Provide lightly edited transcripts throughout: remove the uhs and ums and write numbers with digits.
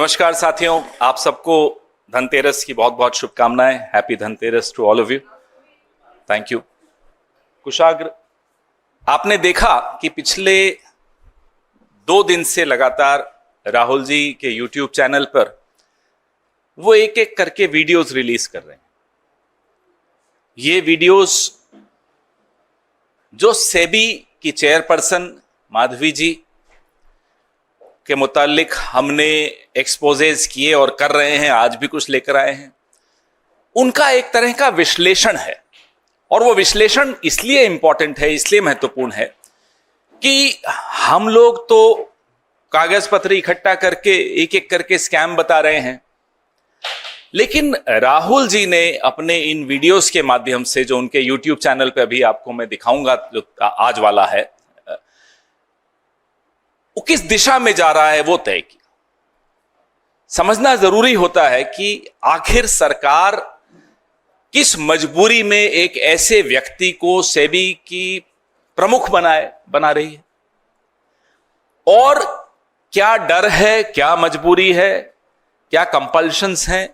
नमस्कार साथियों, आप सबको धनतेरस की बहुत बहुत शुभकामनाएं। Happy Dhanteras to all of you. Thank you. Kushagra, आपने देखा कि पिछले 2 दिन से लगातार राहुल जी के यूट्यूब चैनल पर वो एक एक करके वीडियोस रिलीज कर रहे हैं। ये वीडियोस जो सेबी की चेयरपर्सन माधवी जी के मुतालिक हमने एक्सपोजेज किए और कर रहे हैं, आज भी कुछ लेकर आए हैं, उनका एक तरह का विश्लेषण है। और वो विश्लेषण इसलिए इंपॉर्टेंट है, इसलिए महत्वपूर्ण है कि हम लोग तो कागज पत्र इकट्ठा करके एक एक करके स्कैम बता रहे हैं, लेकिन राहुल जी ने अपने इन वीडियोस के माध्यम से, जो उनके यूट्यूब चैनल पे अभी आपको मैं दिखाऊंगा, जो आज वाला है, वो किस दिशा में जा रहा है वो तय किया। समझना जरूरी होता है कि आखिर सरकार किस मजबूरी में एक ऐसे व्यक्ति को सेबी की प्रमुख बना रही है, और क्या डर है, क्या मजबूरी है, क्या कंपल्शंस हैं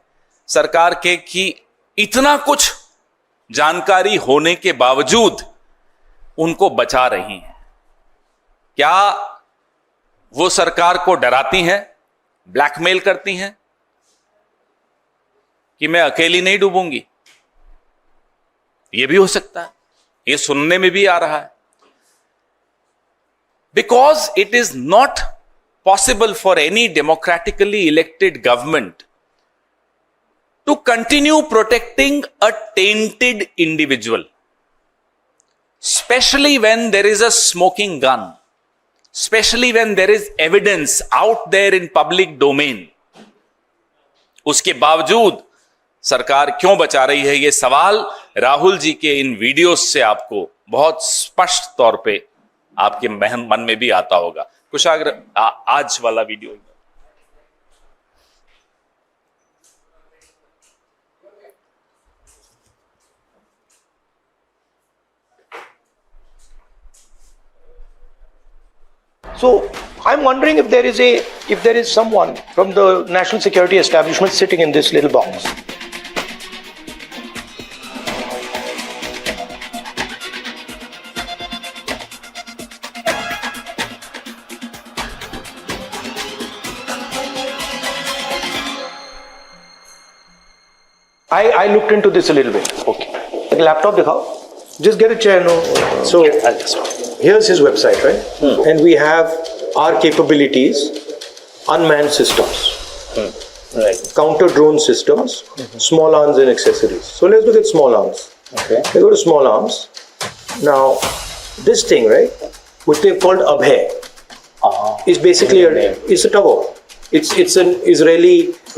सरकार के कि इतना कुछ जानकारी होने के बावजूद उनको बचा रही हैं। क्या वो सरकार को डराती हैं, ब्लैकमेल करती हैं कि मैं अकेली नहीं डूबूंगी? ये भी हो सकता है, ये सुनने में भी आ रहा है। Because it is not possible for any democratically elected government to continue protecting a tainted individual, especially when there is a smoking gun, especially when there is evidence out there in public domain। उसके बावजूद सरकार क्यों बचा रही है, यह सवाल राहुल जी के इन वीडियोस से आपको बहुत स्पष्ट तौर पे आपके मन में भी आता होगा। कुशाग्र, आज वाला video. So I'm wondering if there is someone from the national security establishment sitting in this little box. I looked into this a little bit. Okay. The laptop dikhao. Just get a chair, no. So here's his website, right? And we have our capabilities, unmanned systems, right? Counter drone systems, small arms and accessories. So let's look at small arms. Okay. We go to small arms. Now, this thing, right, which they've called Abhay, is basically it's a Tavor. It's an Israeli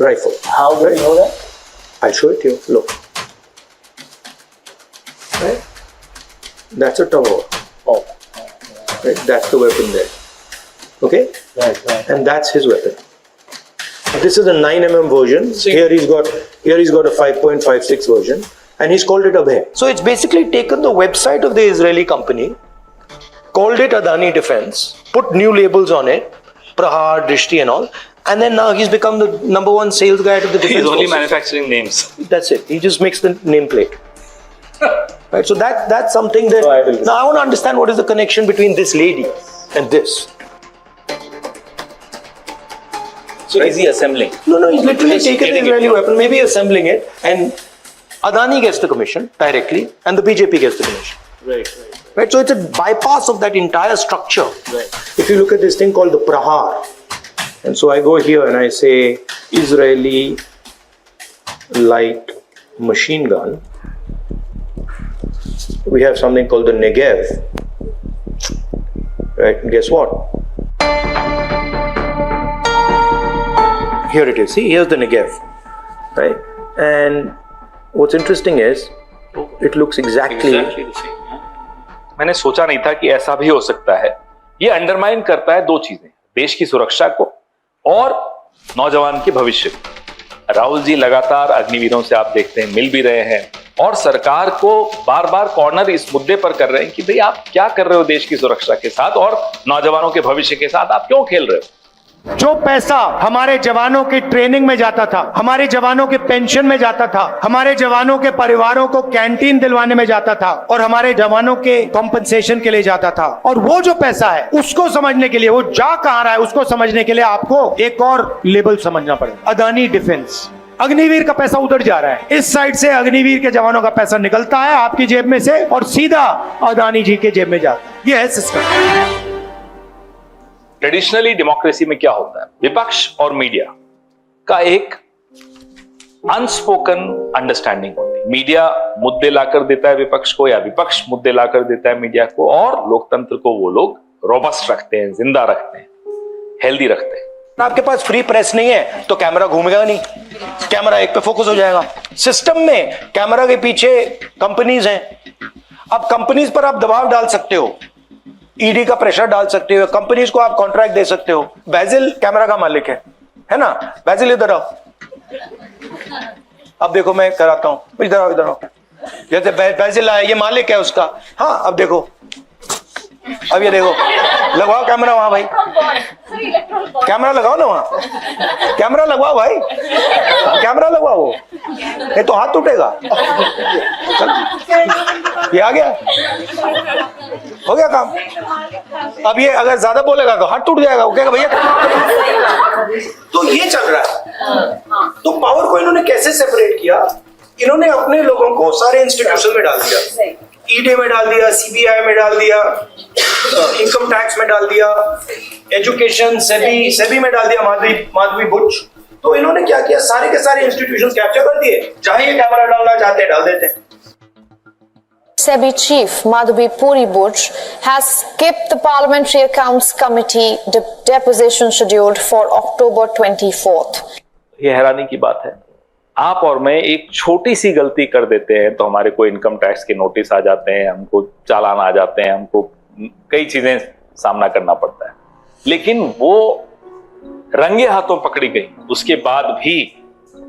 rifle. How do you know that? I'll show it to you. Look. Right? That's a Tavor. Oh. Right? That's the weapon there. Okay? Right. And that's his weapon. This is a 9mm version. Here he's got a 5.56 version, and he's called it Abhay. So it's basically taken the website of the Israeli company, called it Adani Defense, put new labels on it, Prahar, Drishti and all, and then now he's become the #1 sales guy to the defense. He's only forces. manufacturing names. That's it. He just makes the nameplate. Right. So that's something that now I want to understand what is the connection between this lady and this. So is he assembling? No, he's literally taken the Israeli weapon, maybe assembling it, and Adani gets the commission directly, and the BJP gets the commission. Right. So it's a bypass of that entire structure. Right. If you look at this thing called the Prahar, and so I go here and I say Israeli light machine gun. We have something called the Negev. Right. And guess what? Here it is. See, here's the Negev. Right. And what's interesting is it looks exactly the same. मैंने सोचा नहीं था कि ऐसा भी हो सकता है। ये अंडरमाइन करता है 2 चीजें, देश की सुरक्षा को और नौजवान के भविष्य को। राहुल जी लगातार अग्निवीरों से आप देखते हैं मिल भी रहे हैं, और सरकार को बार बार कॉर्नर इस मुद्दे पर कर रहे हैं कि भाई आप क्या कर रहे हो देश की सुरक्षा के साथ और नौजवानों के भविष्य के साथ, आप क्यों खेल रहे हो? जो पैसा हमारे जवानों की ट्रेनिंग में जाता था, हमारे जवानों के पेंशन में जाता था, हमारे जवानों के परिवारों को कैंटीन दिलवाने में जाता था और हमारे जवानों के कॉम्पनसेशन के लिए जाता था, और वो जो पैसा है उसको समझने के लिए, वो जा कहां रहा है उसको समझने के लिए आपको एक और लेबल समझना पड़ेगा, अदानी डिफेंस। अग्निवीर का पैसा उधर जा रहा है, इस साइड से अग्निवीर के जवानों का पैसा निकलता है आपकी जेब में से और सीधा अदानी जी के जेब में जाता है। ये है सिस्टम। ट्रेडिशनली डेमोक्रेसी में क्या होता है, विपक्ष और मीडिया का एक अनस्पोकन अंडरस्टैंडिंग होती है। मीडिया मुद्दे लाकर देता है विपक्ष को, या विपक्ष मुद्दे लाकर देता है मीडिया को, और लोकतंत्र को वो लोग रोबस्ट रखते हैं, जिंदा रखते हैं, हेल्दी रखते हैं। आपके पास फ्री प्रेस नहीं है तो कैमरा घूमेगा नहीं, कैमरा एक पे फोकस हो जाएगा। सिस्टम में कैमरा के पीछे कंपनीज हैं, अब कंपनीज पर आप दबाव डाल सकते हो, ईडी का प्रेशर डाल सकते हो, कंपनीज को आप कॉन्ट्रैक्ट दे सकते हो। बैजिल कैमरा का मालिक है ना, बैजिल इधर आओ, अब देखो मैं कराता हूं, इधर आओ इधर आओ। जैसे बैजिल आया, ये मालिक है उसका, हाँ अब देखो, अब ये देखो, लगवाओ कैमरा वहां भाई, कैमरा लगाओ ना वहां, कैमरा लगवाओ भाई, कैमरा लगवाओ, नहीं तो हाथ टूटेगा। ये आ गया, हो गया काम। अब ये अगर ज्यादा बोलेगा तो हाथ टूट जाएगा, वो कहेगा भैया। तो ये चल रहा है। तो पावर को इन्होंने कैसे सेपरेट किया, इन्होंने अपने लोगों को सारे इंस्टीट्यूशन में डाल दिया, ईडी में डाल दिया, सीबीआई में डाल दिया, इनकम टैक्स में डाल दिया, एजुकेशन सेबी में डाल दिया, माधवी बुच। तो इन्होंने क्या किया, सारे के सारे इंस्टीट्यूशंस कैप्चर कर दिए, जहां ये कैमरा डालना चाहते हैं डाल देते हैं। SEBI Chief Madhvi Puri Buch has skipped the Parliamentary Accounts Committee deposition scheduled for October 24th. ये हैरानी की बात है, आप और मैं एक छोटी सी गलती कर देते हैं तो हमारे को इनकम टैक्स के नोटिस आ जाते हैं, हमको चालान आ जाते हैं, हमको कई चीजें सामना करना पड़ता है। लेकिन वो रंगे हाथों पकड़ी गई, उसके बाद भी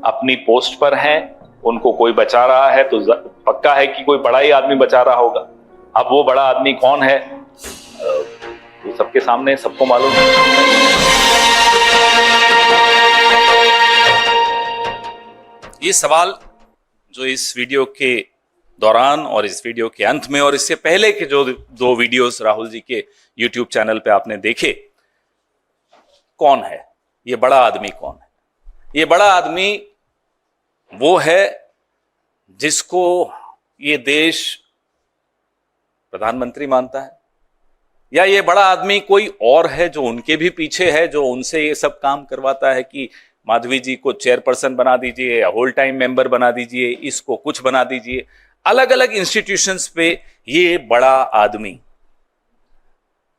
अपनी पोस्ट पर हैं, उनको कोई बचा रहा है तो पक्का है कि कोई बड़ा ही आदमी बचा रहा होगा। अब वो बड़ा आदमी कौन है वो सबके सामने, सबको मालूम है। ये सवाल जो इस वीडियो के दौरान और इस वीडियो के अंत में और इससे पहले के जो 2 वीडियोस राहुल जी के YouTube चैनल पे आपने देखे, कौन है ये बड़ा आदमी, कौन है ये बड़ा आदमी? वो है जिसको ये देश प्रधानमंत्री मानता है, या ये बड़ा आदमी कोई और है जो उनके भी पीछे है, जो उनसे ये सब काम करवाता है कि माधवी जी को चेयरपर्सन बना दीजिए या होल टाइम मेंबर बना दीजिए, इसको कुछ बना दीजिए। अलग अलग इंस्टीट्यूशंस पे ये बड़ा आदमी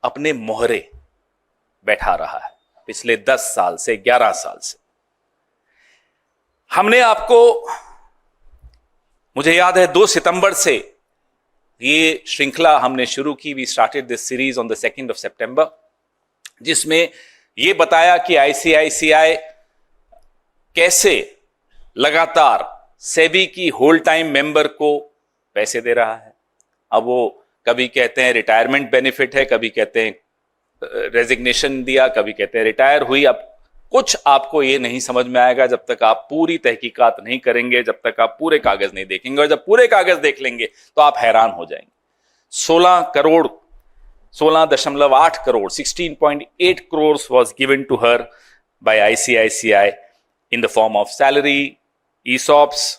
अपने मोहरे बैठा रहा है पिछले 10 साल से, 11 साल से। हमने आपको, मुझे याद है 2 सितंबर से ये श्रृंखला हमने शुरू की। We started this series on the 2nd of September, जिसमें ये बताया कि आईसीआईसीआई कैसे लगातार सेबी की होल टाइम मेंबर को पैसे दे रहा है। अब वो कभी कहते हैं रिटायरमेंट बेनिफिट है, कभी कहते हैं रेजिग्नेशन दिया, कभी कहते हैं रिटायर हुई। अब कुछ आपको ये नहीं समझ में आएगा जब तक आप पूरी तहकीकात नहीं करेंगे, जब तक आप पूरे कागज नहीं देखेंगे, और जब पूरे कागज देख लेंगे तो आप हैरान हो जाएंगे। 16.8 crore 16.8 crores was given to her by ICICI in the form of salary, ESOPs,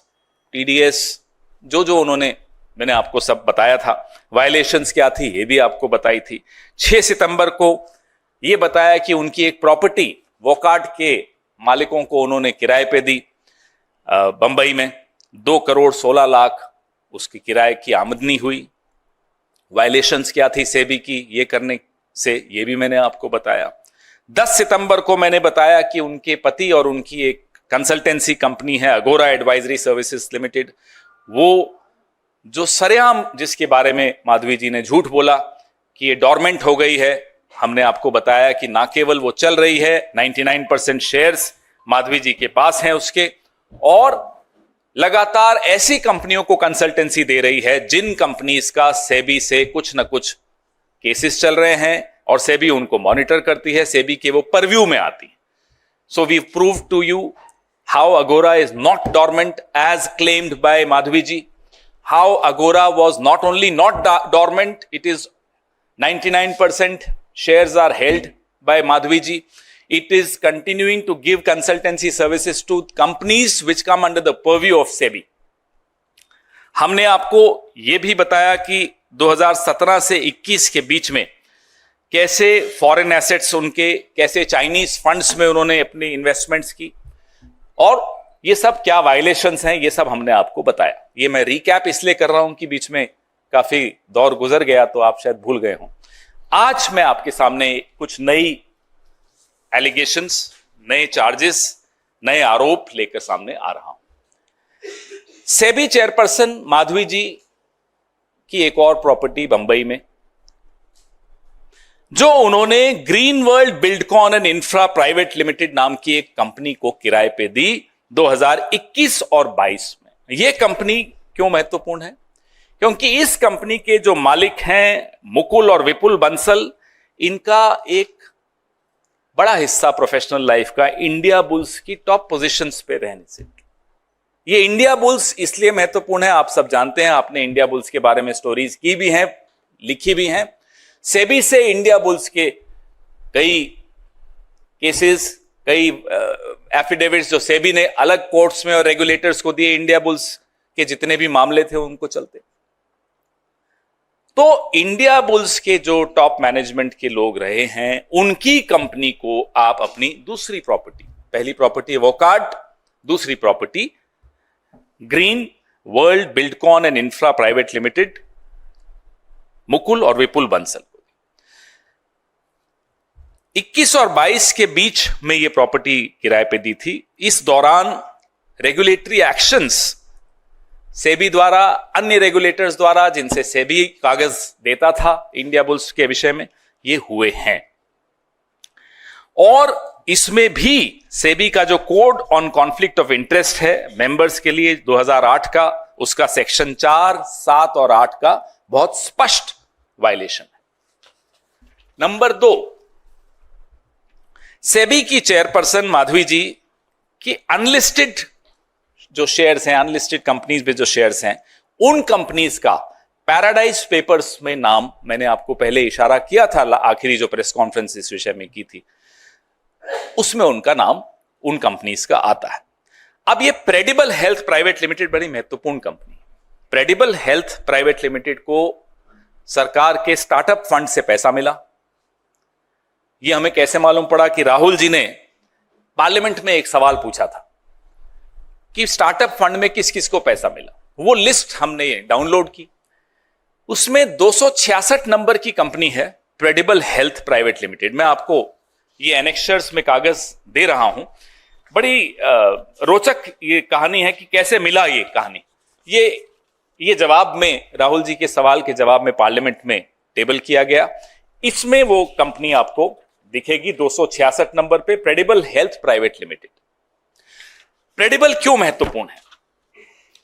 TDS, जो उन्होंने, मैंने आपको सब बताया था। वायलेशंस क्या थी ये भी आपको बताई थी। 6 सितंबर को ये बताया कि उनकी एक प्रॉपर्टी वोकार्ड के मालिकों को उन्होंने किराए पे दी बंबई में, 2 करोड़ 16 लाख उसकी किराए की आमदनी हुई। वायलेशंस क्या थी सेबी की ये करने से, ये भी मैंने आपको बताया। 10 सितंबर को मैंने बताया कि उनके पति और उनकी एक कंसल्टेंसी कंपनी है अगोरा एडवाइजरी सर्विसेज लिमिटेड, वो जो सरेआम जिसके बारे में माधवी जी ने झूठ बोला कि ये डॉर्मेंट हो गई है, हमने आपको बताया कि ना केवल वो चल रही है, 99% शेयर्स माधवी जी के पास हैं उसके, और लगातार ऐसी कंपनियों को कंसल्टेंसी दे रही है जिन कंपनीज का सेबी से कुछ न कुछ केसेस चल रहे हैं और सेबी उनको मॉनिटर करती है, सेबी के वो परव्यू में आती है. So we prove to you how Agora is not dormant as claimed by Madhavi ji, how Agora was not only not dormant, it is 99% shares are held by Madhvi ji. It is continuing to give consultancy services to companies which come under the purview of SEBI. हमने आपको यह भी बताया कि 2017 से 21 के बीच में कैसे फॉरेन एसेट्स उनके, कैसे चाइनीज फंड्स में उन्होंने अपनी इन्वेस्टमेंट्स की, और ये सब क्या वायलेशंस हैं, ये सब हमने आपको बताया. ये मैं रिकैप इसलिए कर रहा हूं कि बीच में काफी दौर गुजर गया तो आप शायद भूल गए हों. आज मैं आपके सामने कुछ नई एलिगेशंस, नए चार्जेस, नए आरोप लेकर सामने आ रहा हूं. सेबी चेयरपर्सन माधवी जी की एक और प्रॉपर्टी बंबई में, जो उन्होंने green world Buildcon and infra private limited नाम की एक कंपनी को किराए पे दी 2021 और 22 में. यह कंपनी क्यों महत्वपूर्ण है? क्योंकि इस कंपनी के जो मालिक हैं मुकुल और विपुल बंसल, इनका एक बड़ा हिस्सा प्रोफेशनल लाइफ का इंडिया बुल्स की टॉप पोजीशंस पे रहने से. ये इंडिया बुल्स इसलिए महत्वपूर्ण है, आप सब जानते हैं, आपने इंडिया बुल्स के बारे में स्टोरीज की भी हैं, लिखी भी हैं. सेबी से इंडिया बुल्स के कई केसेस, कई एफिडेविट्स जो सेबी ने अलग कोर्ट्स में और रेगुलेटर्स को दिए, इंडिया बुल्स के जितने भी मामले थे उनको चलते. तो इंडिया बुल्स के जो टॉप मैनेजमेंट के लोग रहे हैं, उनकी कंपनी को आप अपनी दूसरी प्रॉपर्टी, पहली प्रॉपर्टी वोकार्ड, दूसरी property green world Buildcon and infra private limited, Mukul और विपुल बंसल को 21 और 22 के बीच में यह प्रॉपर्टी किराए पे दी थी. इस दौरान रेगुलेटरी एक्शंस सेबी द्वारा, अन्य रेगुलेटर्स द्वारा, जिनसे सेबी कागज देता था इंडिया बुल्स के विषय में, ये हुए हैं. और इसमें भी सेबी का जो code on conflict of interest है मेंबर्स के लिए 2008 का, उसका सेक्शन 4, 7 और 8 का बहुत स्पष्ट वायलेशन है. नंबर 2, सेबी की चेयरपर्सन माधवी जी की अनलिस्टेड जो शेयर्स हैं, अनलिस्टेड कंपनीज में जो शेयर्स हैं, उन कंपनीज का पैराडाइज पेपर्स में नाम, मैंने आपको पहले इशारा किया था आखिरी जो प्रेस कॉन्फ्रेंस इस विषय में की थी, उसमें उनका नाम उन कंपनीज का आता है. अब ये प्रेडिबल हेल्थ प्राइवेट लिमिटेड बड़ी महत्वपूर्ण कंपनी. प्रेडिबल हेल्थ प्राइवेट लिमिटेड को सरकार के स्टार्टअप फंड से पैसा मिला. यह हमें कैसे मालूम पड़ा? कि राहुल जी ने पार्लियामेंट में एक सवाल पूछा था कि स्टार्टअप फंड में किस किस को पैसा मिला. वो लिस्ट हमने डाउनलोड की. उसमें 266 नंबर की कंपनी है प्रेडिबल हेल्थ प्राइवेट लिमिटेड. मैं आपको ये एनेक्शर्स में कागज दे रहा हूं. बड़ी रोचक ये कहानी है कि कैसे मिला ये कहानी. ये जवाब में, राहुल जी के सवाल के जवाब में पार्लियामेंट में टेबल किया गया. इसमें वो कंपनी आपको दिखेगी 266 नंबर पे, प्रेडिबल हेल्थ प्राइवेट लिमिटेड. प्रेडिबल क्यों महत्वपूर्ण है,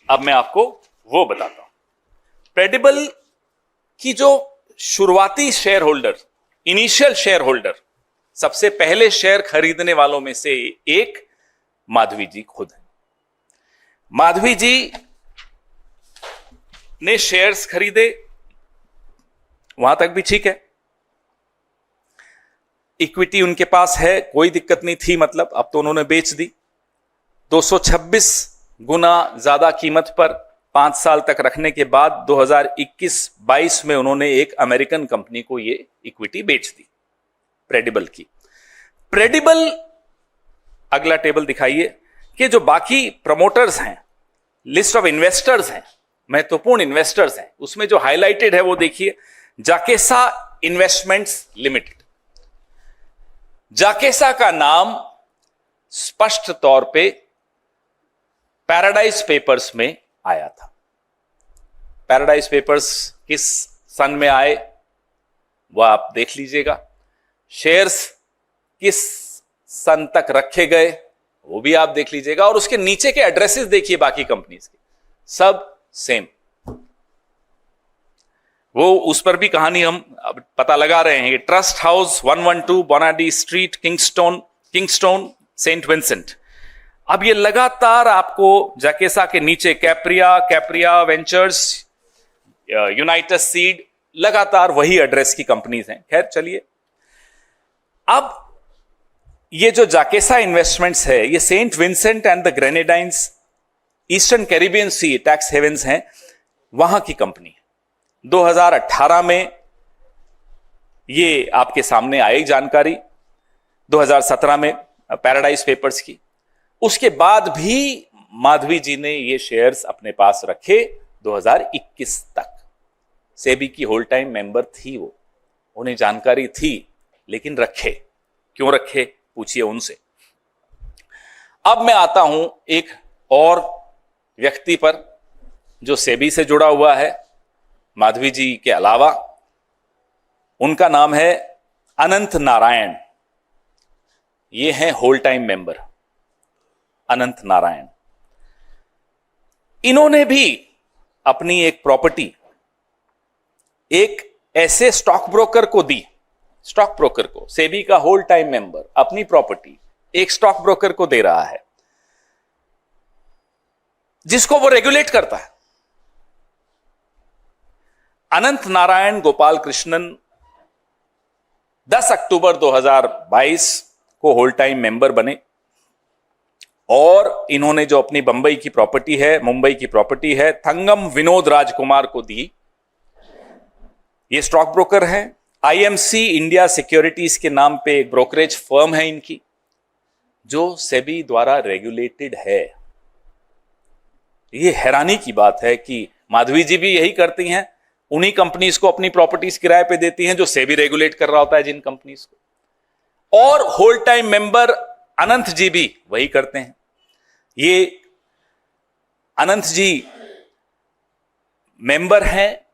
अब मैं आपको वो बताता हूं. प्रेडिबल की जो शुरुआती share holder, initial share holder, सबसे पहले शेयर खरीदने वालों में से एक माधवी जी खुद हैं. माधवी जी ने शेयर्स खरीदे, वहां तक भी ठीक है. इक्विटी उनके पास है, कोई दिक्कत नहीं थी, मतलब अब तो उन्होंने बेच दी. 226 गुना ज्यादा कीमत पर 5 साल तक रखने के बाद 2021-22 में उन्होंने एक अमेरिकन कंपनी को ये इक्विटी बेच दी, प्रेडिबल की. प्रेडिबल, अगला टेबल दिखाइए, कि जो बाकी प्रमोटर्स हैं, लिस्ट ऑफ इन्वेस्टर्स हैं, महत्वपूर्ण इन्वेस्टर्स हैं, उसमें जो हाईलाइटेड है वो देखिए, जाकेसा इन्वेस्टमेंट्स लिमिटेड. जाकेसा का नाम स्पष्ट तौर पे पैराडाइज पेपर्स में आया था. पैराडाइज पेपर्स किस सन में आए वो आप देख लीजिएगा. शेयर्स किस सन तक रखे गए वो भी आप देख लीजिएगा. और उसके नीचे के एड्रेसेस देखिए बाकी कंपनीज के, सब सेम. वो उस पर भी कहानी हम अब पता लगा रहे हैं। Trust House 112 Bonadie Street, Kingstown, Saint Vincent. अब ये लगातार आपको जाकेसा के नीचे कैप्रिया वेंचर्स, यूनाइटेड सीड, लगातार वही एड्रेस की कंपनीज हैं। खैर चलिए, अब ये जो जाकेसा इन्वेस्टमेंट्स है, ये Saint Vincent and the Grenadines, eastern Caribbean sea tax havens हैं, वहां की कंपनी है। 2018 में ये आपके सामने आई जानकारी, 2017 में पैराडाइज पेपर्स की। उसके बाद भी माधवी जी ने ये शेयर्स अपने पास रखे 2021 तक। सेबी की होल टाइम मेंबर थी वो, उन्हें जानकारी थी, लेकिन रखे। क्यों रखे, पूछिए उनसे। अब मैं आता हूं एक और व्यक्ति पर जो सेबी से जुड़ा हुआ है, माधवी जी के अलावा। उनका नाम है अनंत नारायण। ये हैं होल टाइम मेंबर अनंत नारायण। इन्होंने भी अपनी एक प्रॉपर्टी एक ऐसे स्टॉक ब्रोकर को दी। स्टॉक ब्रोकर को, सेबी का होल टाइम मेंबर अपनी प्रॉपर्टी एक स्टॉक ब्रोकर को दे रहा है, जिसको वो रेगुलेट करता है। अनंत नारायण गोपाल कृष्णन 10 अक्टूबर 2022 को होल टाइम मेंबर बने और इन्होंने जो अपनी मुंबई की प्रॉपर्टी है थंगम विनोद राजकुमार को दी। ये स्टॉक ब्रोकर हैं। आईएमसी इंडिया सिक्योरिटीज के नाम पे एक ब्रोकरेज फर्म है इनकी, जो सेबी द्वारा रेगुलेटेड है। ये हैरानी की बात है कि माधवी जी भी यही करती हैं, उन्हीं कंपनीज को अपनी प्रॉपर्टीज किराए पे देती हैं जो सेबी रेगुलेट कर रहा होता है जिन कंपनीज को। और होल टाइम मेंबर अनंत जी भी वही करते हैं। ये अनंत जी मेंबर हैं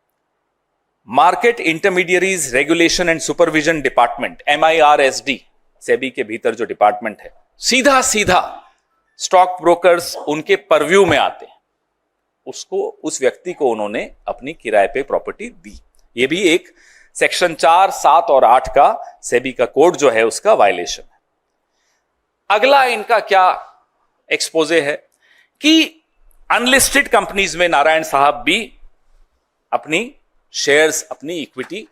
market intermediaries regulation and supervision department, MIRSD, SEBI के भीतर जो डिपार्टमेंट है। सीधा स्टॉक ब्रोकर्स उनके परव्यू में आते हैं। उस व्यक्ति को उन्होंने अपनी किराए पे प्रॉपर्टी दी। ये भी एक सेक्शन 4, 7 और 8 का सेबी का कोड जो है उसका वायलेशन है। अगला इनका क्या एक्सपोजे है कि अनलिस्टेड कंपनीज में नारायण साहब भी अपनी शेयर्स, अपनी equity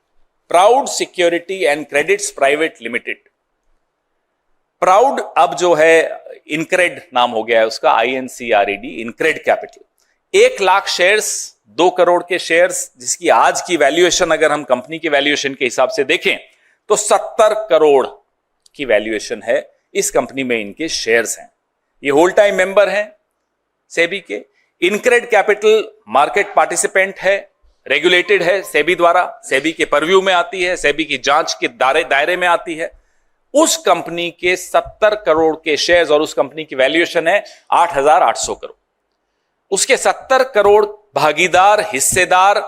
proud security and credits private limited, proud अब जो है इनक्रेड नाम हो गया है उसका, INCRED, InCred capital. 1 lakh shares, 2 crore के शेयर्स, जिसकी आज की वैल्यूएशन अगर हम कंपनी की वैल्यूएशन के हिसाब से देखें तो 70 करोड़ की वैल्यूएशन है। इस कंपनी में इनके शेयर्स हैं। ये होल टाइम मेंबर हैं सेबी के। इनक्रेड कैपिटल मार्केट पार्टिसिपेंट है, रेगुलेटेड है सेबी द्वारा, सेबी के परव्यू में आती है, सेबी की जांच के दायरे में आती है। उस कंपनी के 70 करोड़ के शेयर्स और उस कंपनी की वैल्यूएशन है 8,800 करोड़। उसके 70 करोड़ भागीदार, हिस्सेदार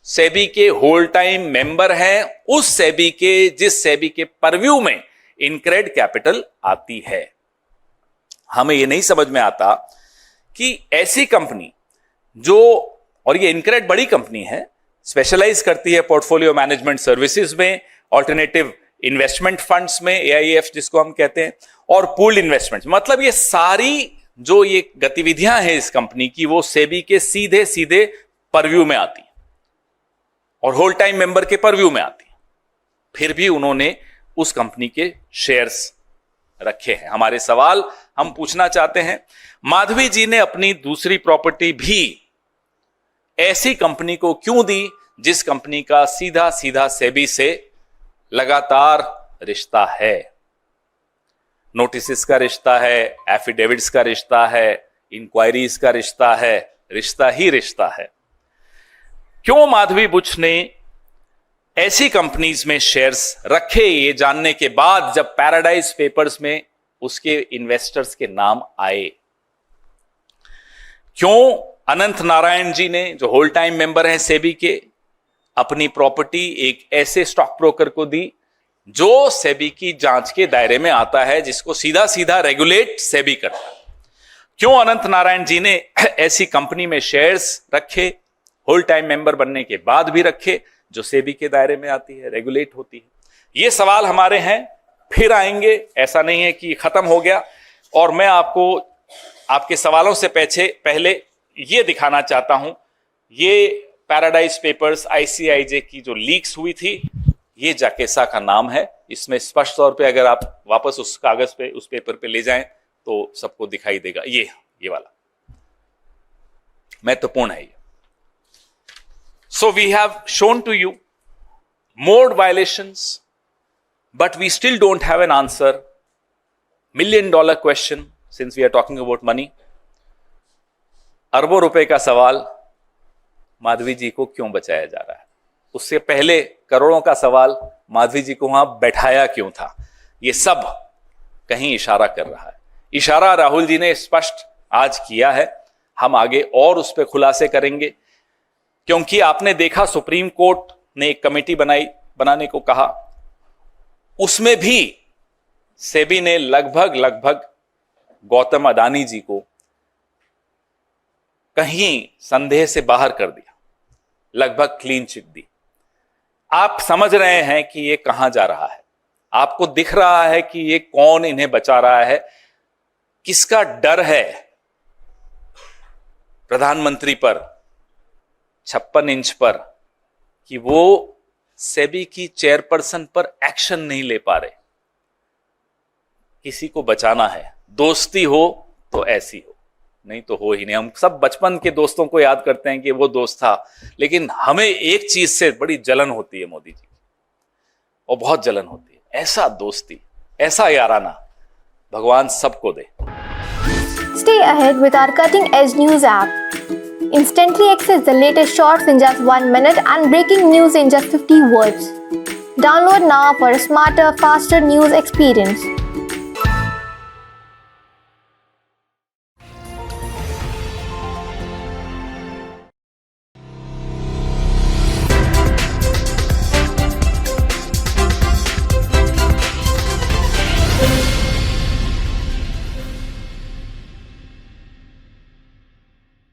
सेबी के होल टाइम मेंबर हैं, उस सेबी के जिस सेबी के परव्यू में इनक्रेड कैपिटल आती है। हमें यह नहीं समझ में आता कि ऐसी कंपनी जो, और ये इनक्रेड बड़ी कंपनी है, स्पेशलाइज करती है पोर्टफोलियो मैनेजमेंट सर्विसेज में, ऑल्टरनेटिव इन्वेस्टमेंट फंड्स में, AIF जिसको हम कहते हैं, और पूल्ड इन्वेस्टमेंट्स। मतलब ये सारी जो ये गतिविधियां हैं इस कंपनी की, वो सेबी के सीधे परव्यू में आती है और होल टाइम मेंबर के परव्यू में आती है। फिर भी उन्होंने उस कंपनी के शेयर्स रखे हैं। हमारे सवाल हम पूछना चाहते हैं, माधवी जी ने अपनी दूसरी प्रॉपर्टी भी ऐसी कंपनी को क्यों दी जिस कंपनी का सीधा सेबी से लगातार रिश्ता है? नोटिस का रिश्ता है, एफिडेविट्स का रिश्ता है, इंक्वायरीज का रिश्ता है, रिश्ता ही रिश्ता है। क्यों माधवी बुच ने ऐसी कंपनीज में शेयर्स रखे, ये जानने के बाद जब पैराडाइज पेपर्स में उसके इन्वेस्टर्स के नाम आए? क्यों अनंत नारायण जी ने, जो होल टाइम मेंबर हैं सेबी के, अपनी प्रॉपर्टी एक ऐसे स्टॉक ब्रोकर को दी जो सेबी की जांच के दायरे में आता है, जिसको सीधा रेगुलेट सेबी करता है? क्यों अनंत नारायण जी ने ऐसी कंपनी में शेयर्स रखे, होल टाइम मेंबर बनने के बाद भी रखे, जो सेबी के दायरे में आती है, रेगुलेट होती है। ये सवाल हमारे हैं, फिर आएंगे, ऐसा नहीं है कि खत्म हो गया। और मैं आपको आपके सवालों से पहले ये दिखाना चाहता हूं, ये पैराडाइज पेपर्स आईसीआईजे की जो लीक्स हुई थी, ये जाकेसा का नाम है। इसमें स्पष्ट तौर पे अगर आप वापस उस कागज पे, उस पेपर पे ले जाएं तो सबको दिखाई देगा। ये वाला महत्वपूर्ण है ये। So we have shown to you more violations, but we still don't have an answer. $1 million question, since we are talking about money. अरबों रुपए का सवाल, माधवी जी को क्यों बचाया जा रहा है? उससे पहले करोड़ों का सवाल, माधवी जी को वहां बैठाया क्यों था? ये सब कहीं इशारा कर रहा है। इशारा राहुल जी ने स्पष्ट आज किया है। हम आगे और उस पर खुलासे करेंगे, क्योंकि आपने देखा सुप्रीम कोर्ट ने एक कमेटी बनाने को कहा। उसमें भी सेबी ने लगभग गौतम अडानी जी को कहीं संदेह से बाहर कर दिया, लगभग क्लीन चिट दी। आप समझ रहे हैं कि ये कहां जा रहा है। आपको दिख रहा है कि ये कौन इन्हें बचा रहा है, किसका डर है प्रधानमंत्री पर 56 इंच पर, कि वो सेबी की चेयरपर्सन पर एक्शन नहीं ले पा रहे। किसी को बचाना है, दोस्ती हो तो ऐसी हो, नहीं तो हो ही नहीं। हम सब बचपन के दोस्तों को याद करते हैं कि वो दोस्त था, लेकिन हमें एक चीज से बड़ी जलन होती है मोदी जी, और बहुत जलन होती है। ऐसा दोस्ती, ऐसा याराना भगवान सबको दे। Stay ahead with our cutting-edge news app. Instantly access the latest shorts in just 1 minute and breaking news in just 50 words. Download now for a smarter, faster news experience.